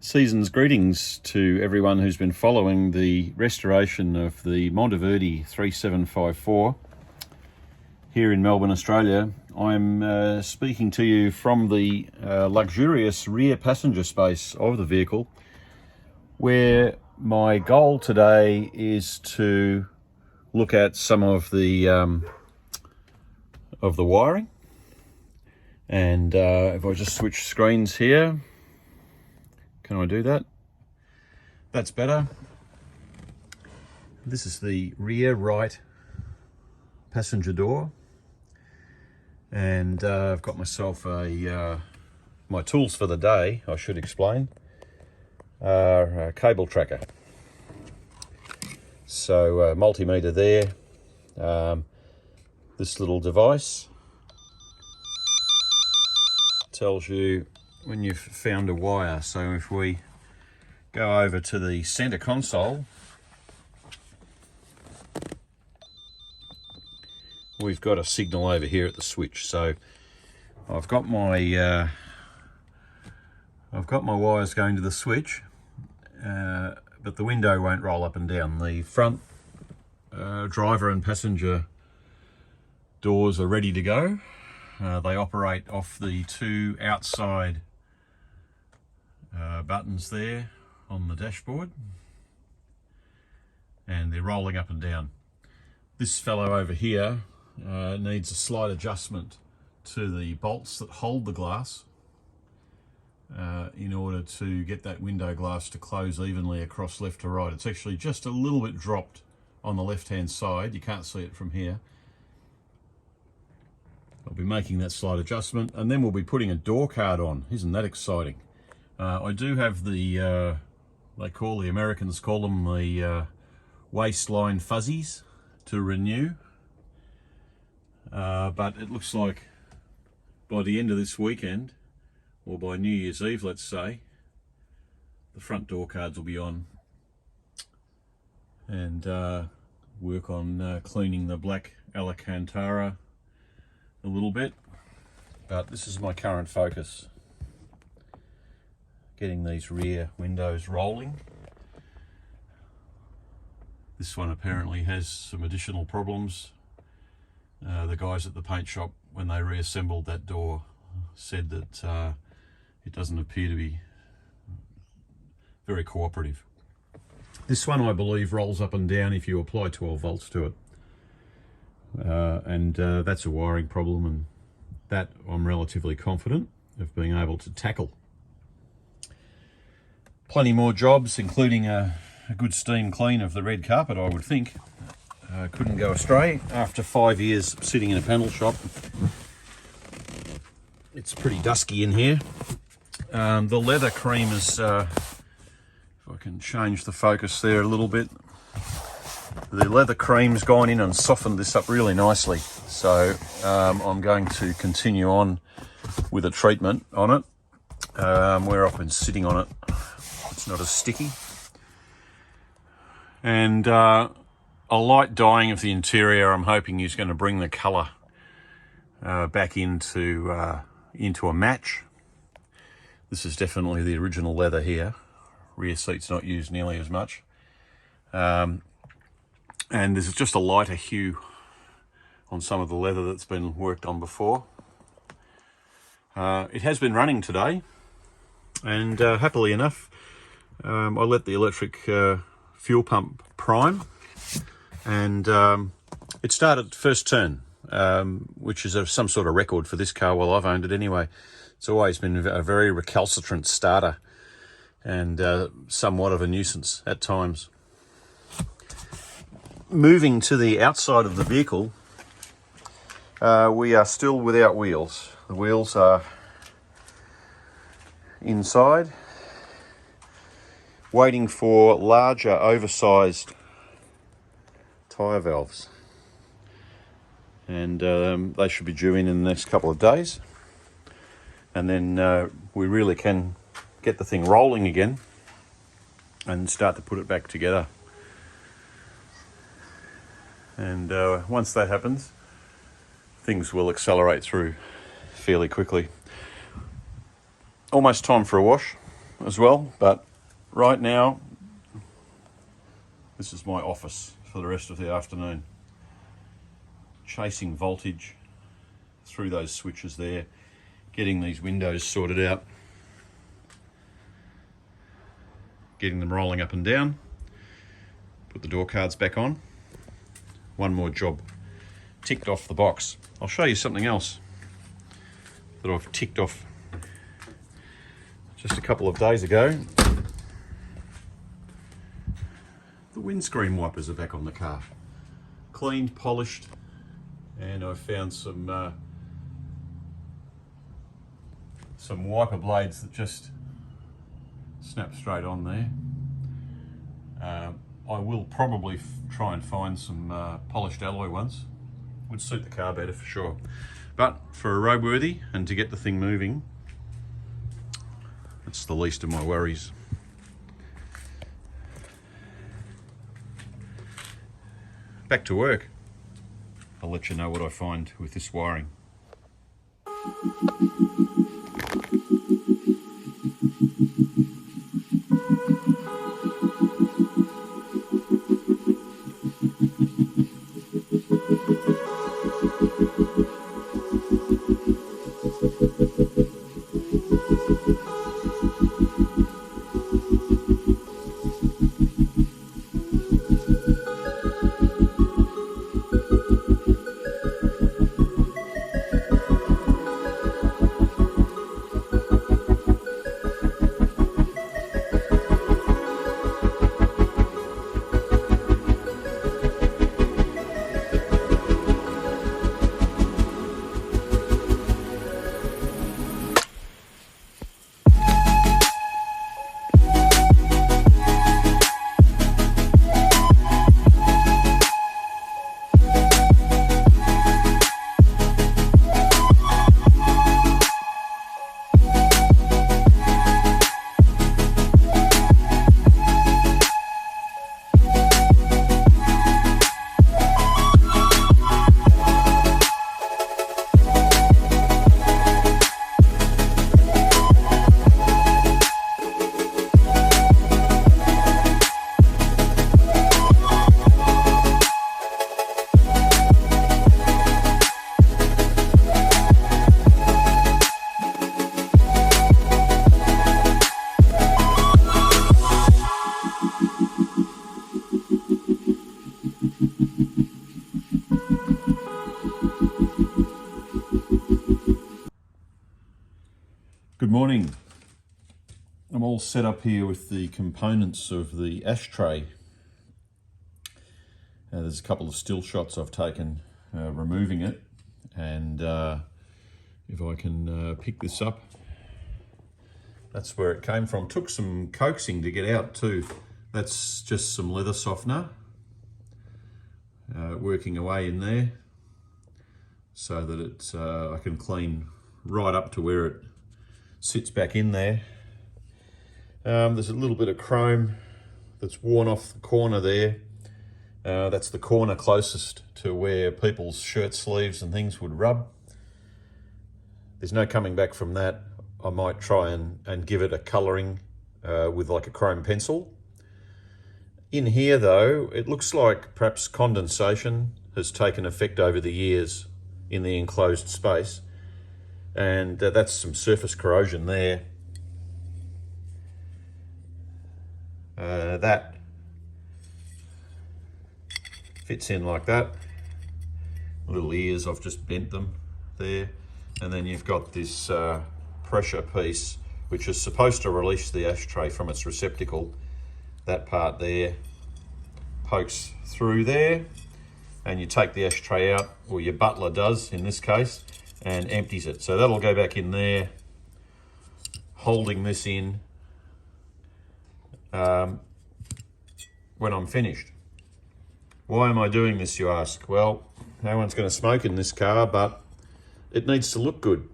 Season's greetings to everyone who's been following the restoration of the Monteverdi 3754 here in Melbourne, Australia. I'm speaking to you from the luxurious rear passenger space of the vehicle, where my goal today is to look at some of the wiring. And if I just switch screens here, can I do that? That's better. This is the rear right passenger door, and I've got myself my tools for the day, I should explain, are a cable tracker. So multimeter there. This little device tells you when you've found a wire. So if we go over to the center console, we've got a signal over here at the switch. So I've got my wires going to the switch, but the window won't roll up and down. The front driver and passenger doors are ready to go. They operate off the two outside buttons there on the dashboard, and they're rolling up and down. This fellow over here needs a slight adjustment to the bolts that hold the glass in order to get that window glass to close evenly across left to right. It's actually just a little bit dropped on the left hand side. You can't see it from here. I'll be making that slight adjustment, and then we'll be putting a door card on. Isn't that exciting? I do have the, the Americans call them the waistline fuzzies to renew. But it looks like by the end of this weekend, or by New Year's Eve, let's say, the front door cards will be on, and work on cleaning the black Alcantara a little bit. But this is my current focus, getting these rear windows rolling. This one apparently has some additional problems. The guys at the paint shop, when they reassembled that door, said that it doesn't appear to be very cooperative. This one, I believe, rolls up and down if you apply 12 volts to it. And that's a wiring problem, and that I'm relatively confident of being able to tackle. Plenty more jobs, including a good steam clean of the red carpet, I would think. Couldn't go astray after 5 years sitting in a panel shop. It's pretty dusky in here. The leather cream is, if I can change the focus there a little bit, the leather cream's gone in and softened this up really nicely. So I'm going to continue on with a treatment on it. Where I've been sitting on it, it's not as sticky. And a light dyeing of the interior, I'm hoping, is going to bring the colour back into a match. This is definitely the original leather here. Rear seat's not used nearly as much. And there's just a lighter hue on some of the leather that's been worked on before. It has been running today, and happily enough, I let the electric fuel pump prime, and it started first turn, which is some sort of record for this car. Well, I've owned it anyway. It's always been a very recalcitrant starter, and somewhat of a nuisance at times. Moving to the outside of the vehicle, we are still without wheels. The wheels are inside, waiting for larger, oversized tyre valves, and they should be due in the next couple of days, and then we really can get the thing rolling again and start to put it back together. And once that happens, things will accelerate through fairly quickly. Almost time for a wash. as well, but right now this is my office for the rest of the afternoon. Chasing voltage through those switches there, getting these windows sorted out, getting them rolling up and down, put the door cards back on. One more job ticked off the box. I'll show you something else that I've ticked off just a couple of days ago. The windscreen wipers are back on the car. Cleaned, polished, and I've found some wiper blades that just snap straight on there. I will probably try and find some polished alloy ones. Would suit the car better for sure. But for a roadworthy and to get the thing moving, it's the least of my worries. Back to work. I'll let you know what I find with this wiring. Good morning. I'm all set up here with the components of the ashtray. There's a couple of still shots I've taken removing it, and if I can pick this up, that's where it came from. Took some coaxing to get out too. That's just some leather softener working away in there so that it's I can clean right up to where it sits back in there. There's a little bit of chrome that's worn off the corner there. That's the corner closest to where people's shirt sleeves and things would rub. There's no coming back from that. I might try and give it a colouring with like a chrome pencil. In here though, it looks like perhaps condensation has taken effect over the years in the enclosed space. And that's some surface corrosion there. That fits in like that. Little ears, I've just bent them there. And then you've got this pressure piece, which is supposed to release the ashtray from its receptacle. That part there pokes through there, and you take the ashtray out, or your butler does in this case, and empties it. So that'll go back in there, holding this in when I'm finished. Why am I doing this, you ask? Well, no one's going to smoke in this car, but it needs to look good.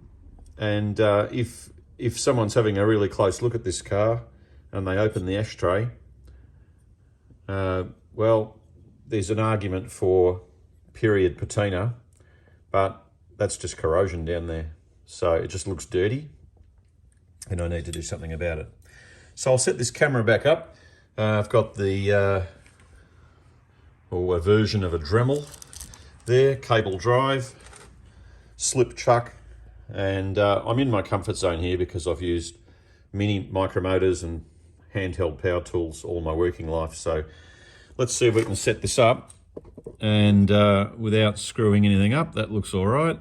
And if someone's having a really close look at this car and they open the ashtray, well, there's an argument for period patina, but that's just corrosion down there. So it just looks dirty and I need to do something about it. So I'll set this camera back up. I've got the or a version of a Dremel there, cable drive, slip chuck, and I'm in my comfort zone here because I've used mini micromotors and handheld power tools all my working life. So let's see if we can set this up, and without screwing anything up. That looks all right,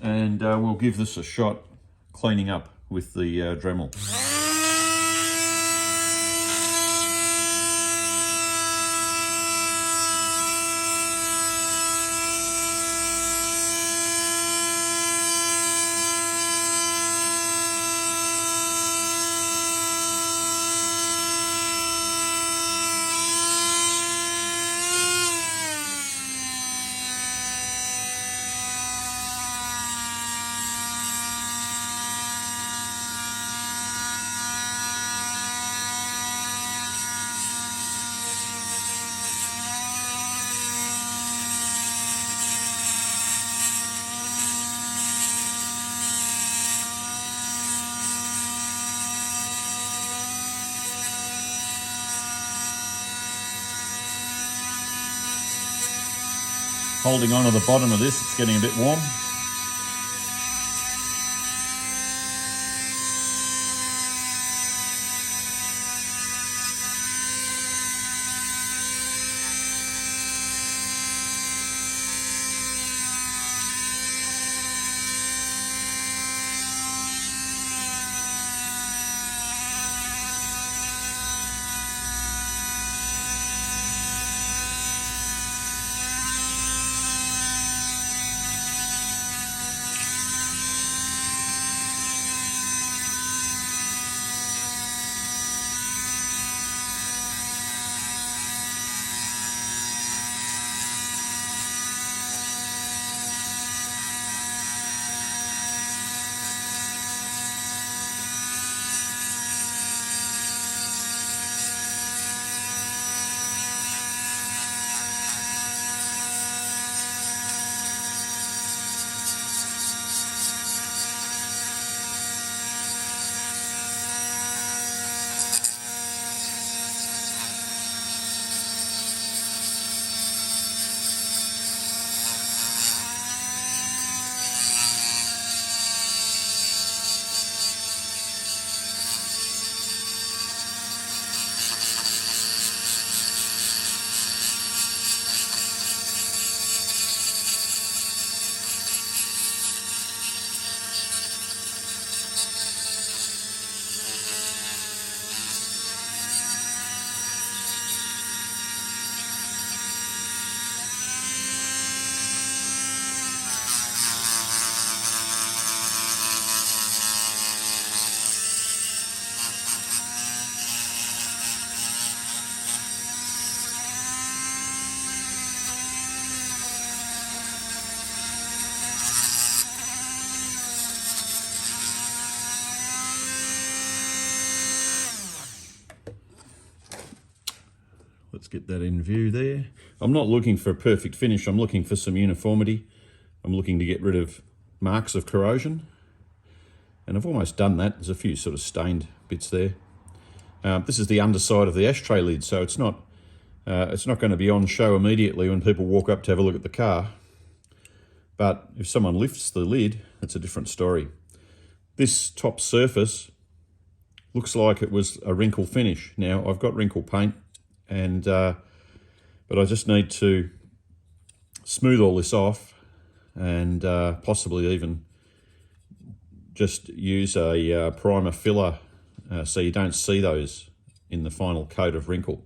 and we'll give this a shot cleaning up with the Dremel. Holding on to the bottom of this, it's getting a bit warm. Let's get that in view there. I'm not looking for a perfect finish, I'm looking for some uniformity. I'm looking to get rid of marks of corrosion. And I've almost done that. There's a few sort of stained bits there. This is the underside of the ashtray lid, so it's not going to be on show immediately when people walk up to have a look at the car. But if someone lifts the lid, it's a different story. This top surface looks like it was a wrinkle finish. Now, I've got wrinkle paint, and but I just need to smooth all this off and possibly even just use a primer filler so you don't see those in the final coat of wrinkle.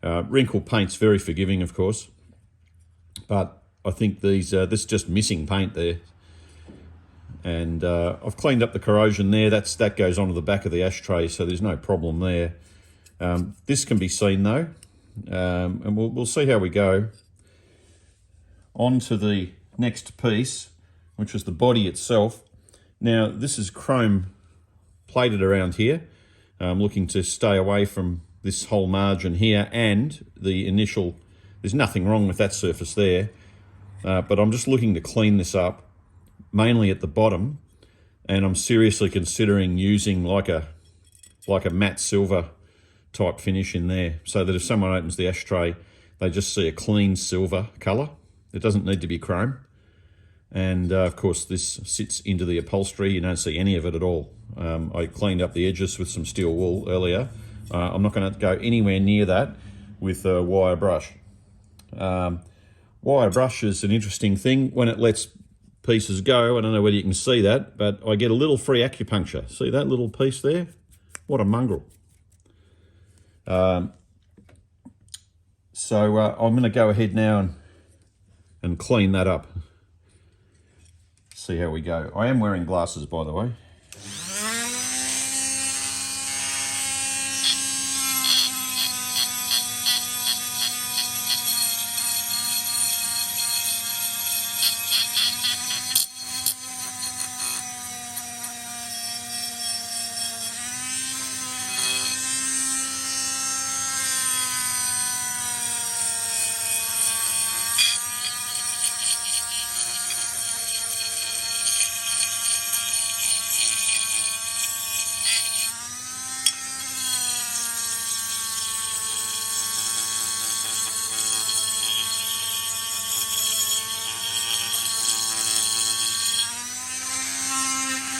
Wrinkle paint's very forgiving, of course, but I think this is just missing paint there. And I've cleaned up the corrosion there. That goes onto the back of the ashtray, so there's no problem there. This can be seen though, and we'll see how we go. On to the next piece, which was the body itself. Now this is chrome plated around here. I'm looking to stay away from this whole margin here and the initial. There's nothing wrong with that surface there, but I'm just looking to clean this up, mainly at the bottom, and I'm seriously considering using like a like a matte silver type finish in there, so that if someone opens the ashtray, they just see a clean silver colour. It doesn't need to be chrome. And of course this sits into the upholstery. You don't see any of it at all. I cleaned up the edges with some steel wool earlier. I'm not going to go anywhere near that with a wire brush. Wire brush is an interesting thing. When it lets pieces go, I don't know whether you can see that, but I get a little free acupuncture. See that little piece there? What a mongrel. So I'm going to go ahead now and clean that up. See how we go. I am wearing glasses, by the way.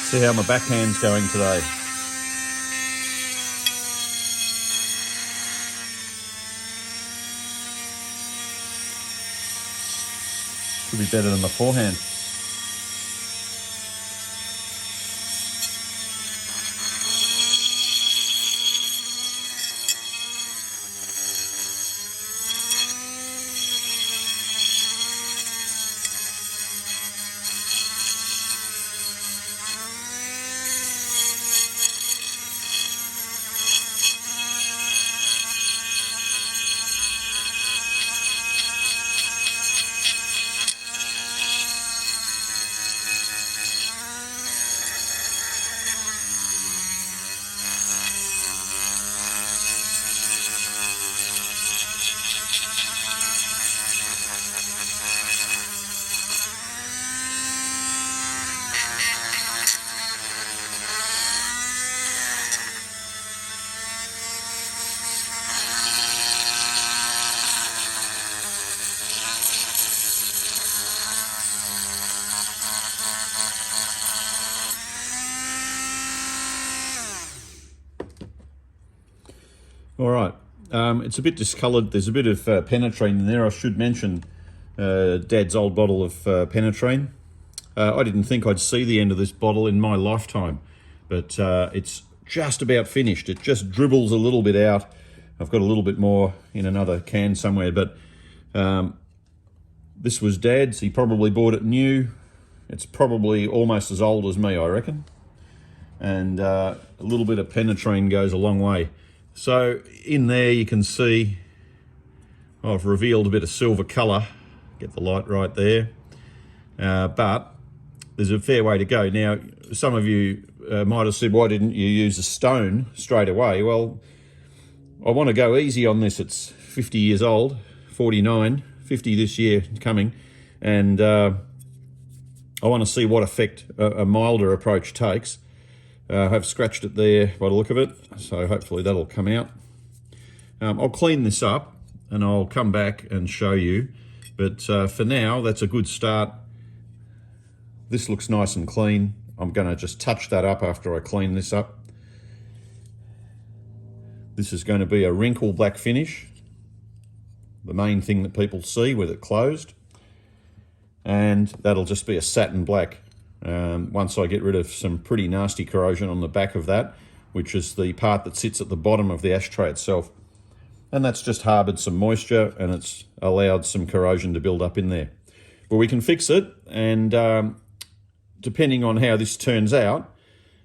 See how my backhand's going today. Could be better than my forehand. All right, it's a bit discoloured. There's a bit of penetrine in there. I should mention Dad's old bottle of penetrine. I didn't think I'd see the end of this bottle in my lifetime, but it's just about finished. It just dribbles a little bit out. I've got a little bit more in another can somewhere, but this was Dad's. He probably bought it new. It's probably almost as old as me, I reckon. And a little bit of penetrine goes a long way. So in there you can see I've revealed a bit of silver colour. Get the light right there. But there's a fair way to go. Now, some of you might have said, why didn't you use a stone straight away? Well, I want to go easy on this. It's 50 years old, 49, 50 this year coming. And I want to see what effect a milder approach takes. I've scratched it there by the look of it, so hopefully that'll come out. I'll clean this up and I'll come back and show you, but for now that's a good start. This looks nice and clean. I'm going to just touch that up after I clean this up. This is going to be a wrinkle black finish, the main thing that people see with it closed, and that'll just be a satin black. Once I get rid of some pretty nasty corrosion on the back of that, which is the part that sits at the bottom of the ashtray itself. And that's just harboured some moisture and it's allowed some corrosion to build up in there. But we can fix it, and depending on how this turns out,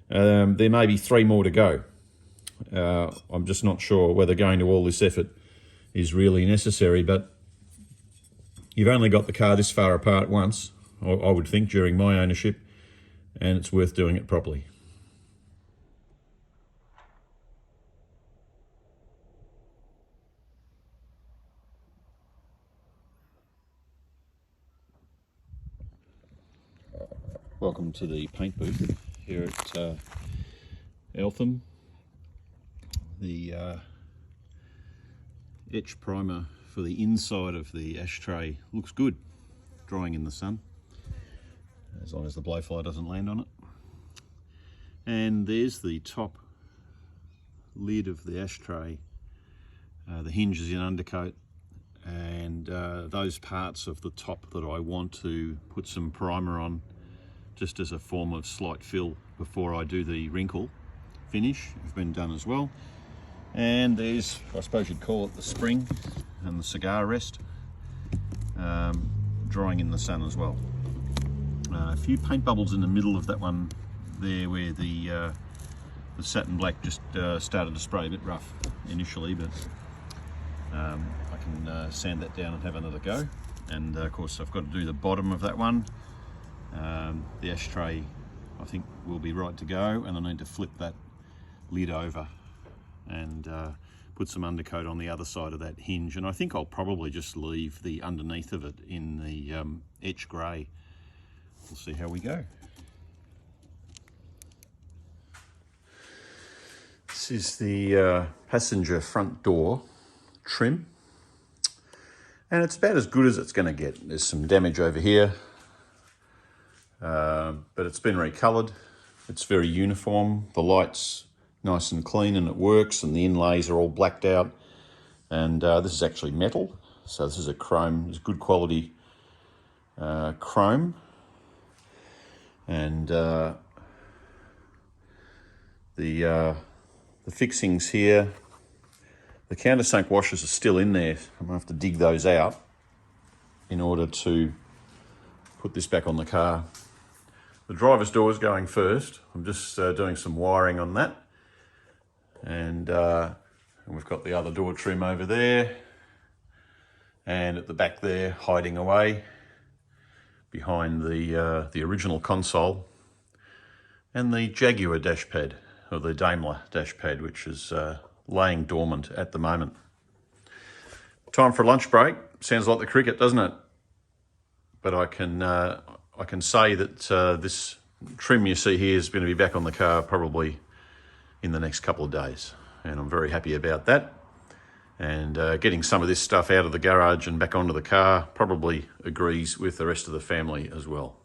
there may be 3 more to go. I'm just not sure whether going to all this effort is really necessary, but you've only got the car this far apart once, I would think, during my ownership, and it's worth doing it properly. Welcome to the paint booth here at Eltham. the etch primer for the inside of the ashtray looks good, drying in the sun, as long as the blowfly doesn't land on it. And there's the top lid of the ashtray. The hinge is in undercoat, and those parts of the top that I want to put some primer on, just as a form of slight fill before I do the wrinkle finish, have been done as well. And there's, I suppose you'd call it, the spring and the cigar rest, drying in the sun as well. A few paint bubbles in the middle of that one there, where the satin black just started to spray, a bit rough initially, but I can sand that down and have another go. And of course I've got to do the bottom of that one. The ashtray, I think, will be right to go, and I need to flip that lid over and put some undercoat on the other side of that hinge. And I think I'll probably just leave the underneath of it in the etch grey. We'll see how we go. This is the passenger front door trim, and it's about as good as it's going to get. There's some damage over here, but it's been recoloured. It's very uniform. The light's nice and clean and it works, and the inlays are all blacked out. And this is actually metal, so this is a chrome. It's good quality chrome. And the fixings here, the countersunk washers are still in there. I'm gonna have to dig those out in order to put this back on the car. The driver's door is going first. I'm just doing some wiring on that. And we've got the other door trim over there, and at the back there, hiding away behind the original console, and the Jaguar dash pad, or the Daimler dash pad, which is laying dormant at the moment. Time for a lunch break. Sounds like the cricket, doesn't it? But I can say that this trim you see here is going to be back on the car probably in the next couple of days, and I'm very happy about that. And getting some of this stuff out of the garage and back onto the car probably agrees with the rest of the family as well.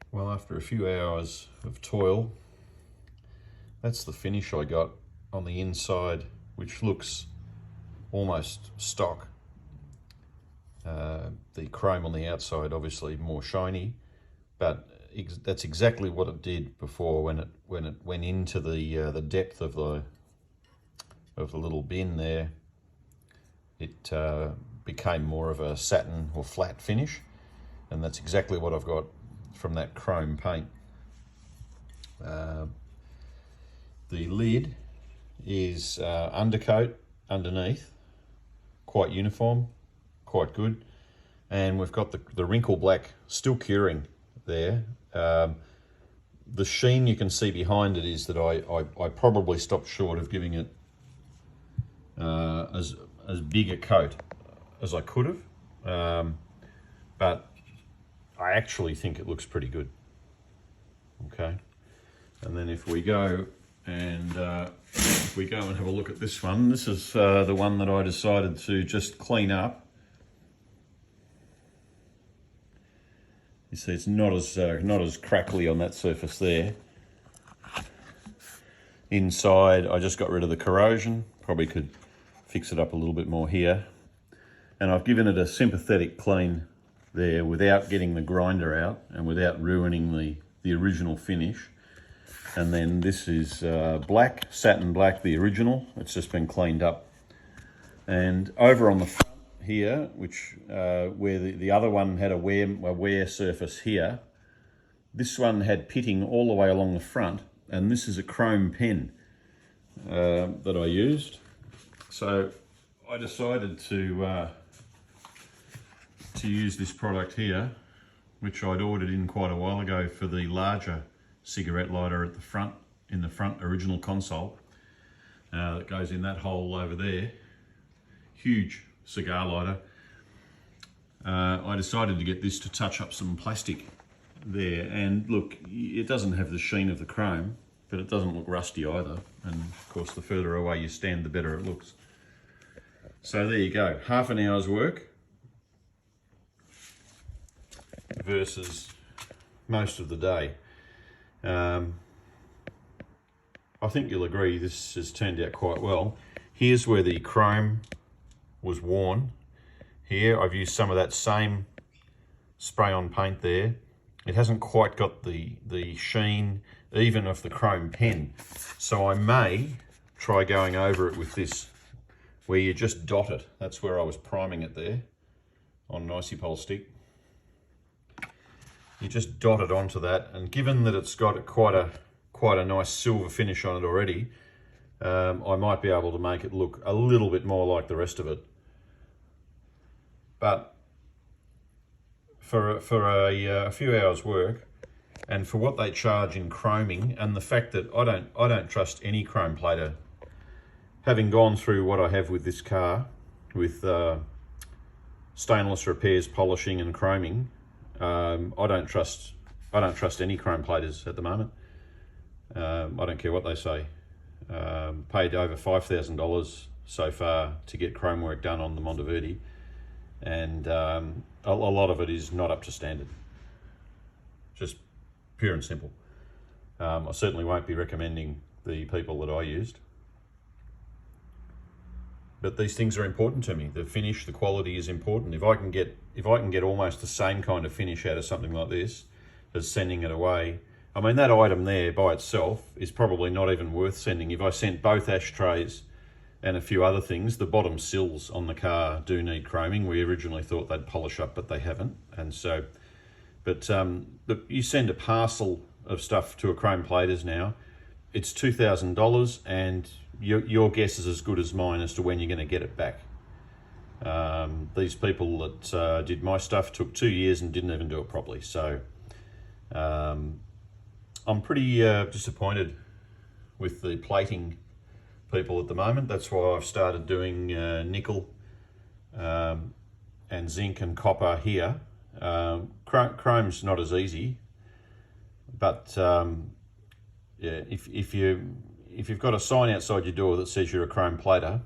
Well, after a few hours of toil, that's the finish I got on the inside, which looks almost stock. The chrome on the outside obviously more shiny, but that's exactly what it did before when it went into the depth of the little bin there. It became more of a satin or flat finish, and that's exactly what I've got from that chrome paint. The lid is undercoat underneath, quite uniform, quite good, and we've got the wrinkle black still curing there. The sheen you can see behind it is that I probably stopped short of giving it as big a coat as I could have, but I actually think it looks pretty good. Okay, and then if we go and have a look at this one, this is the one that I decided to just clean up. You see, it's not as crackly on that surface there. Inside, I just got rid of the corrosion. Probably could fix it up a little bit more here. And I've given it a sympathetic clean there without getting the grinder out and without ruining the original finish. And then this is black, satin black, the original. It's just been cleaned up. And over on the front here, which where the other one had a wear surface here, this one had pitting all the way along the front, and this is a chrome pen that I used. So I decided to use this product here, which I'd ordered in quite a while ago for the larger cigarette lighter at the front, in the front original console. That goes in that hole over there. Huge cigar lighter. I decided to get this to touch up some plastic there, and look, it doesn't have the sheen of the chrome, but it doesn't look rusty either, and of course the further away you stand the better it looks. So there you go, half an hour's work versus most of the day. I think you'll agree this has turned out quite well. Here's where the chrome was worn. Here I've used some of that same spray on paint there. It hasn't quite got the sheen even of the chrome pen, so I may try going over it with this, where you just dot it. That's where I was priming it there on an icy pole stick. You just dot it onto that, and given that it's got quite a nice silver finish on it already, I might be able to make it look a little bit more like the rest of it. But for a few hours work, and for what they charge in chroming, and the fact that I don't trust any chrome plater, having gone through what I have with this car, with stainless repairs, polishing and chroming, I don't trust any chrome platers at the moment. I don't care what they say. Paid over $5,000 so far to get chrome work done on the Monteverdi, and a lot of it is not up to standard. Just pure and simple. I certainly won't be recommending the people that I used. But these things are important to me. The finish, the quality is important. If I can get almost the same kind of finish out of something like this as sending it away, I mean, that item there by itself is probably not even worth sending. If I sent both ashtrays and a few other things, the bottom sills on the car do need chroming. We originally thought they'd polish up, but they haven't. And so, but look, you send a parcel of stuff to a chrome platers now, it's $2,000, and your guess is as good as mine as to when you're going to get it back. These people that did my stuff took 2 years and didn't even do it properly. So I'm pretty disappointed with the plating people at the moment. That's why I've started doing nickel and zinc and copper here. Chrome's not as easy, but yeah, if you've got a sign outside your door that says you're a chrome plater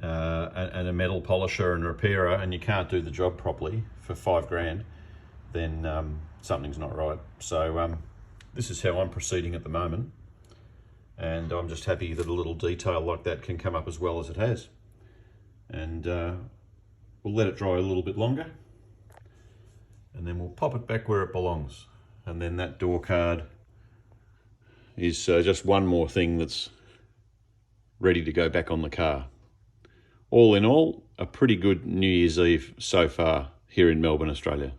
and a metal polisher and repairer, and you can't do the job properly for $5,000, then something's not right. So this is how I'm proceeding at the moment, and I'm just happy that a little detail like that can come up as well as it has. And we'll let it dry a little bit longer, and then we'll pop it back where it belongs. And then that door card is just one more thing that's ready to go back on the car. All in all, a pretty good New Year's Eve so far here in Melbourne, Australia.